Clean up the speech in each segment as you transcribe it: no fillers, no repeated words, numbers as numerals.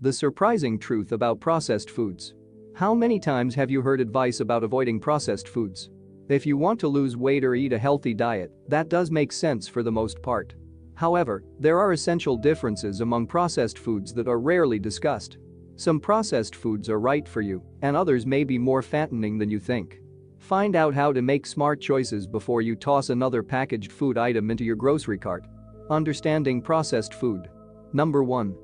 The surprising truth about processed foods. How many times have you heard advice about avoiding processed foods? If you want to lose weight or eat a healthy diet, that does make sense for the most part. However, there are essential differences among processed foods that are rarely discussed. Some processed foods are right for you, and others may be more fattening than you think. Find out how to make smart choices before you toss another packaged food item into your grocery cart. Understanding processed food. Number 1.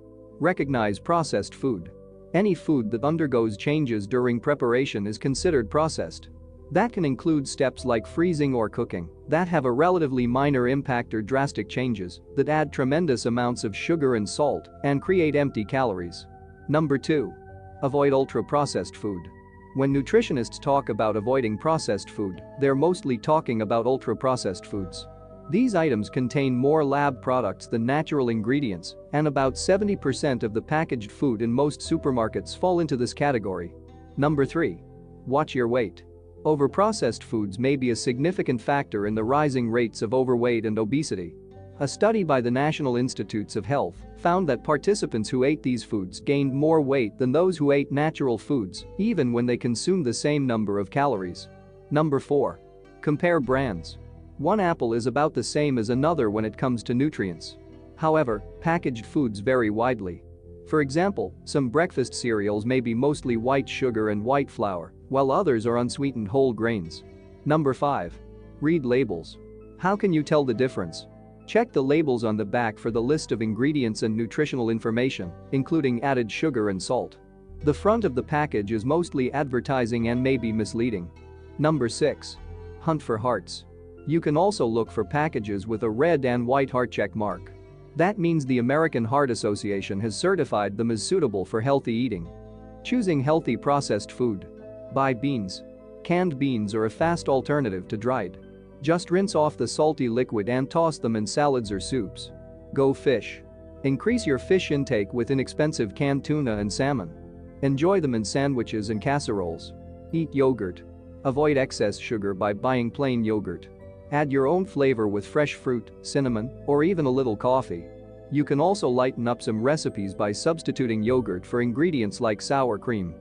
Recognize processed food. Any food that undergoes changes during preparation is considered processed. That can include steps like freezing or cooking that have a relatively minor impact or drastic changes that add tremendous amounts of sugar and salt and create empty calories. Number 2. Avoid ultra-processed food. When nutritionists talk about avoiding processed food, they're mostly talking about ultra-processed foods. These items contain more lab products than natural ingredients, and about 70% of the packaged food in most supermarkets fall into this category. Number 3. Watch your weight. Overprocessed foods may be a significant factor in the rising rates of overweight and obesity. A study by the National Institutes of Health found that participants who ate these foods gained more weight than those who ate natural foods, even when they consumed the same number of calories. Number 4. Compare brands. One apple is about the same as another when it comes to nutrients. However, packaged foods vary widely. For example, some breakfast cereals may be mostly white sugar and white flour, while others are unsweetened whole grains. Number 5. Read labels. How can you tell the difference? Check the labels on the back for the list of ingredients and nutritional information, including added sugar and salt. The front of the package is mostly advertising and may be misleading. Number 6. Hunt for hearts. You can also look for packages with a red and white heart check mark. That means the American Heart Association has certified them as suitable for healthy eating. Choosing healthy processed food. Buy beans. Canned beans are a fast alternative to dried. Just rinse off the salty liquid and toss them in salads or soups. Go fish. Increase your fish intake with inexpensive canned tuna and salmon. Enjoy them in sandwiches and casseroles. Eat yogurt. Avoid excess sugar by buying plain yogurt. Add your own flavor with fresh fruit, cinnamon, or even a little coffee. You can also lighten up some recipes by substituting yogurt for ingredients like sour cream.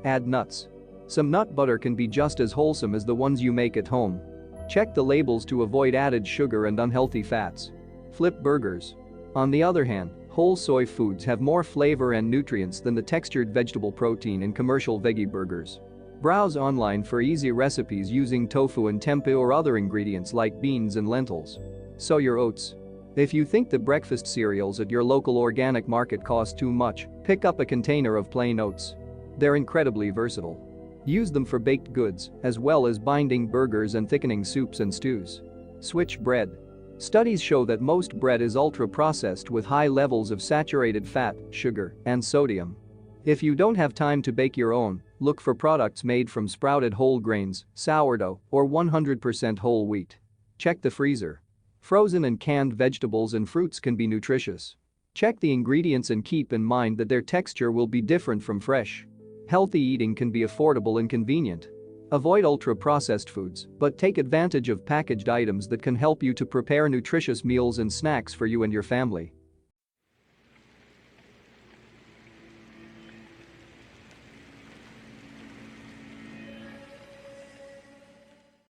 Add nuts. Some nut butter can be just as wholesome as the ones you make at home. Check the labels to avoid added sugar and unhealthy fats. Flip burgers. On the other hand, whole soy foods have more flavor and nutrients than the textured vegetable protein in commercial veggie burgers. Browse online for easy recipes using tofu and tempeh or other ingredients like beans and lentils. Sow your oats. If you think the breakfast cereals at your local organic market cost too much, pick up a container of plain oats. They're incredibly versatile. Use them for baked goods, as well as binding burgers and thickening soups and stews. Switch bread. Studies show that most bread is ultra-processed with high levels of saturated fat, sugar, and sodium. If you don't have time to bake your own, look for products made from sprouted whole grains, sourdough, or 100% whole wheat. Check the freezer. Frozen and canned vegetables and fruits can be nutritious. Check the ingredients and keep in mind that their texture will be different from fresh. Healthy eating can be affordable and convenient. Avoid ultra-processed foods, but take advantage of packaged items that can help you to prepare nutritious meals and snacks for you and your family.